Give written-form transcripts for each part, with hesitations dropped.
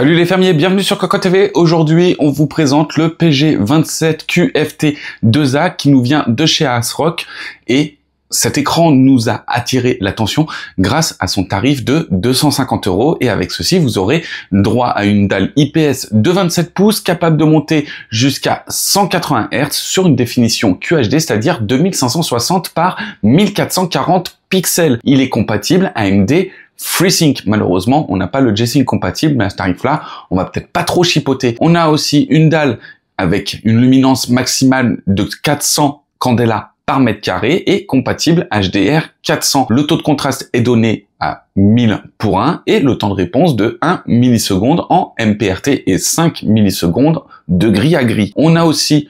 Salut les fermiers, bienvenue sur Cocotte TV. Aujourd'hui, on vous présente le PG27QFT2A qui nous vient de chez ASRock et cet écran nous a attiré l'attention grâce à son tarif de 250 € et avec ceci, vous aurez droit à une dalle IPS de 27 pouces capable de monter jusqu'à 180 Hz sur une définition QHD, c'est-à-dire 2560 par 1440 pixels. Il est compatible AMD FreeSync. Malheureusement, on n'a pas le G-Sync compatible, mais à ce tarif-là, on va peut-être pas trop chipoter. On a aussi une dalle avec une luminance maximale de 400 candela par mètre carré et compatible HDR 400. Le taux de contraste est donné à 1000 pour 1 et le temps de réponse de 1 milliseconde en MPRT et 5 millisecondes de gris à gris. On a aussi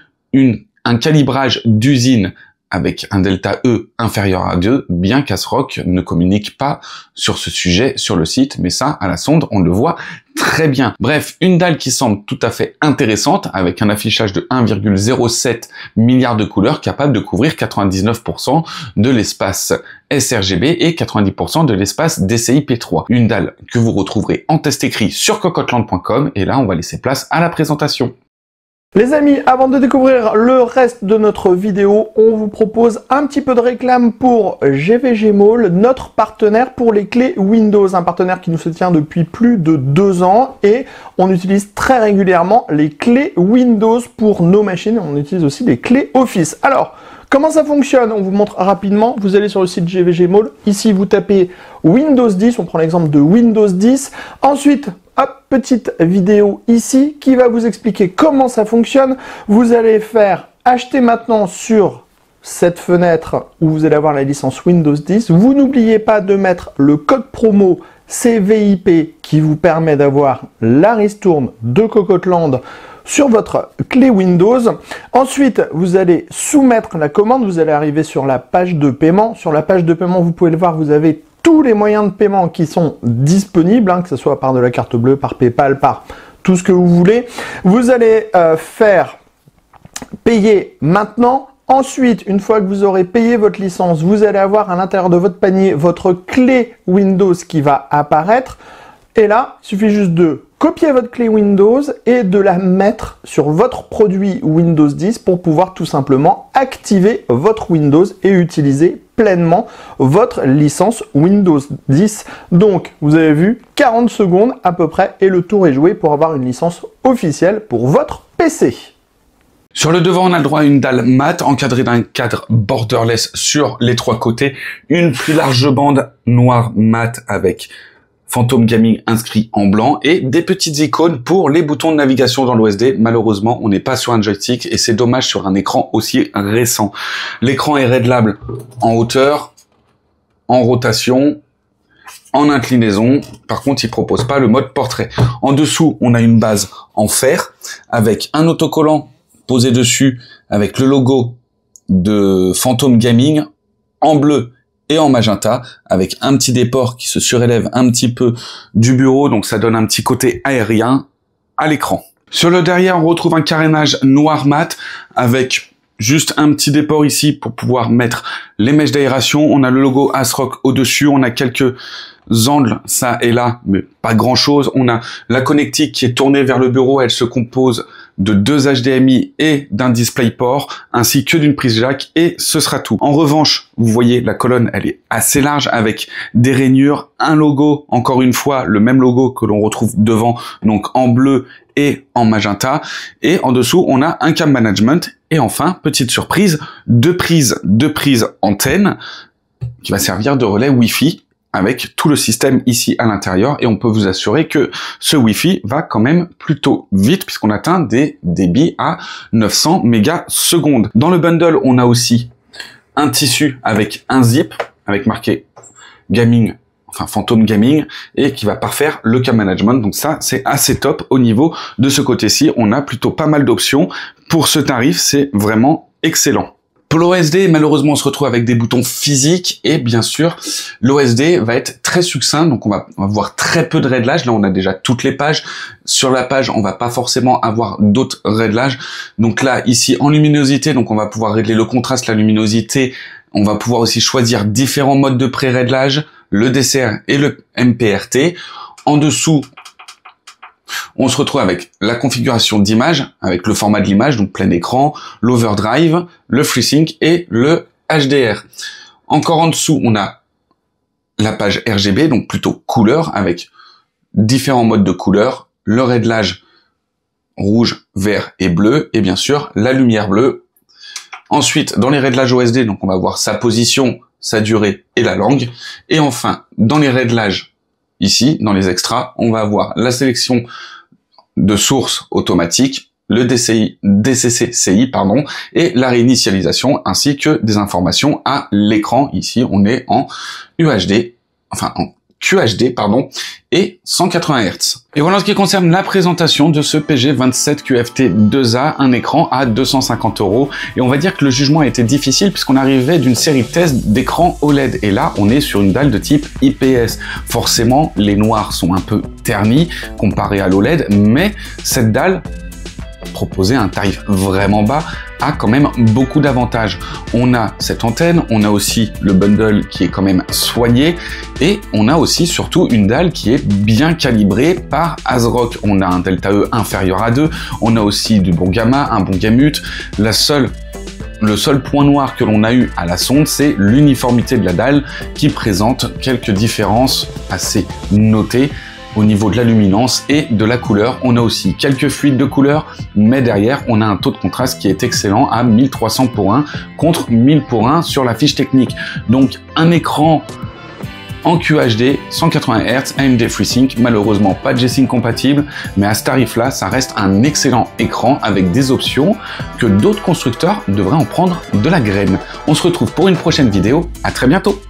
un calibrage d'usine avec un delta E inférieur à 2, bien qu'ASRock ne communique pas sur ce sujet sur le site, mais ça, à la sonde, on le voit très bien. Bref, une dalle qui semble tout à fait intéressante, avec un affichage de 1,07 milliard de couleurs, capable de couvrir 99% de l'espace sRGB et 90% de l'espace DCI-P3. Une dalle que vous retrouverez en test écrit sur cocotteland.com, et là, on va laisser place à la présentation. Les amis, avant de découvrir le reste de notre vidéo, on vous propose un petit peu de réclame pour GVG Mall, notre partenaire pour les clés Windows, un partenaire qui nous soutient depuis plus de 2 ans et on utilise très régulièrement les clés Windows pour nos machines, on utilise aussi les clés Office. Alors, comment ça fonctionne? On vous montre rapidement. Vous allez sur le site GVG Mall. Ici, vous tapez Windows 10. On prend l'exemple de Windows 10. Ensuite, hop, petite vidéo ici qui va vous expliquer comment ça fonctionne. Vous allez faire acheter maintenant sur cette fenêtre où vous allez avoir la licence Windows 10. Vous n'oubliez pas de mettre le code promo CVIP qui vous permet d'avoir la ristourne de Cocotteland sur votre clé Windows. Ensuite, vous allez soumettre la commande, vous allez arriver sur la page de paiement. Sur la page de paiement, vous pouvez le voir, vous avez tous les moyens de paiement qui sont disponibles, que ce soit par de la carte bleue, par PayPal, par tout ce que vous voulez. Vous allez faire payer maintenant. Ensuite, une fois que vous aurez payé votre licence, vous allez avoir à l'intérieur de votre panier votre clé Windows qui va apparaître. Et là, il suffit juste de copier votre clé Windows et de la mettre sur votre produit Windows 10 pour pouvoir tout simplement activer votre Windows et utiliser pleinement votre licence Windows 10. Donc, vous avez vu, 40 secondes à peu près et le tour est joué pour avoir une licence officielle pour votre PC. Sur le devant, on a le droit à une dalle mat encadrée d'un cadre borderless sur les 3 côtés, une plus large bande noire mat avec Phantom Gaming inscrit en blanc et des petites icônes pour les boutons de navigation dans l'OSD. Malheureusement, on n'est pas sur un joystick et c'est dommage sur un écran aussi récent. L'écran est réglable en hauteur, en rotation, en inclinaison. Par contre, il propose pas le mode portrait. En dessous, on a une base en fer avec un autocollant posé dessus avec le logo de Phantom Gaming en bleu et en magenta, avec un petit déport qui se surélève un petit peu du bureau, donc ça donne un petit côté aérien à l'écran. Sur le derrière, on retrouve un carénage noir mat, avec juste un petit déport ici pour pouvoir mettre les mèches d'aération. On a le logo ASRock au-dessus, on a quelques angles, ça et là, mais pas grand-chose. On a la connectique qui est tournée vers le bureau, elle se compose de 2 HDMI et d'un DisplayPort, ainsi que d'une prise jack, et ce sera tout. En revanche, vous voyez, la colonne, elle est assez large, avec des rainures, un logo, encore une fois, le même logo que l'on retrouve devant, donc en bleu et en magenta, et en dessous, on a un cam management, et enfin, petite surprise, deux prises antenne, qui va servir de relais Wi-Fi, avec tout le système ici à l'intérieur, et on peut vous assurer que ce Wi-Fi va quand même plutôt vite puisqu'on atteint des débits à 900 mégasecondes. Dans le bundle, on a aussi un tissu avec un zip avec marqué Gaming, enfin Phantom Gaming, et qui va parfaire le cam management. Donc ça, c'est assez top au niveau de ce côté-ci. On a plutôt pas mal d'options. Pour ce tarif, c'est vraiment excellent. Pour l'OSD, malheureusement, on se retrouve avec des boutons physiques et bien sûr, l'OSD va être très succinct, donc on va voir très peu de réglages. Là, on a déjà toutes les pages. Sur la page, on va pas forcément avoir d'autres réglages. Donc là, ici, en luminosité, donc on va pouvoir régler le contraste, la luminosité. On va pouvoir aussi choisir différents modes de pré-réglage, le DCR et le MPRT. En dessous, On se retrouve avec la configuration d'image, avec le format de l'image, donc plein écran, l'overdrive, le FreeSync et le HDR. Encore en dessous, on a la page RGB, donc plutôt couleur, avec différents modes de couleur, le réglage rouge, vert et bleu, et bien sûr la lumière bleue. Ensuite, dans les réglages OSD, donc on va voir sa position, sa durée et la langue. Et enfin, dans les réglages, ici, dans les extras, on va avoir la sélection de sources automatiques, le DCC-CI, et la réinitialisation, ainsi que des informations à l'écran. Ici, on est en UHD, enfin en QHD, et 180 Hz. Et voilà en ce qui concerne la présentation de ce PG27QFT2A, un écran à 250 €. Et on va dire que le jugement a été difficile puisqu'on arrivait d'une série de tests d'écran OLED. Et là, on est sur une dalle de type IPS. Forcément, les noirs sont un peu ternis comparé à l'OLED, mais cette dalle, proposée à un tarif vraiment bas, a quand même beaucoup d'avantages. On a cette antenne, on a aussi le bundle qui est quand même soigné, et on a aussi surtout une dalle qui est bien calibrée par ASRock. On a un delta E inférieur à 2, on a aussi du bon gamma, un bon gamut. Le seul point noir que l'on a eu à la sonde, c'est l'uniformité de la dalle qui présente quelques différences assez notées au niveau de la luminance et de la couleur. On a aussi quelques fuites de couleur, mais derrière, on a un taux de contraste qui est excellent à 1300:1 contre 1000:1 sur la fiche technique. Donc, un écran en QHD, 180 Hz, AMD FreeSync, malheureusement pas de G-Sync compatible, mais à ce tarif-là, ça reste un excellent écran avec des options que d'autres constructeurs devraient en prendre de la graine. On se retrouve pour une prochaine vidéo, à très bientôt!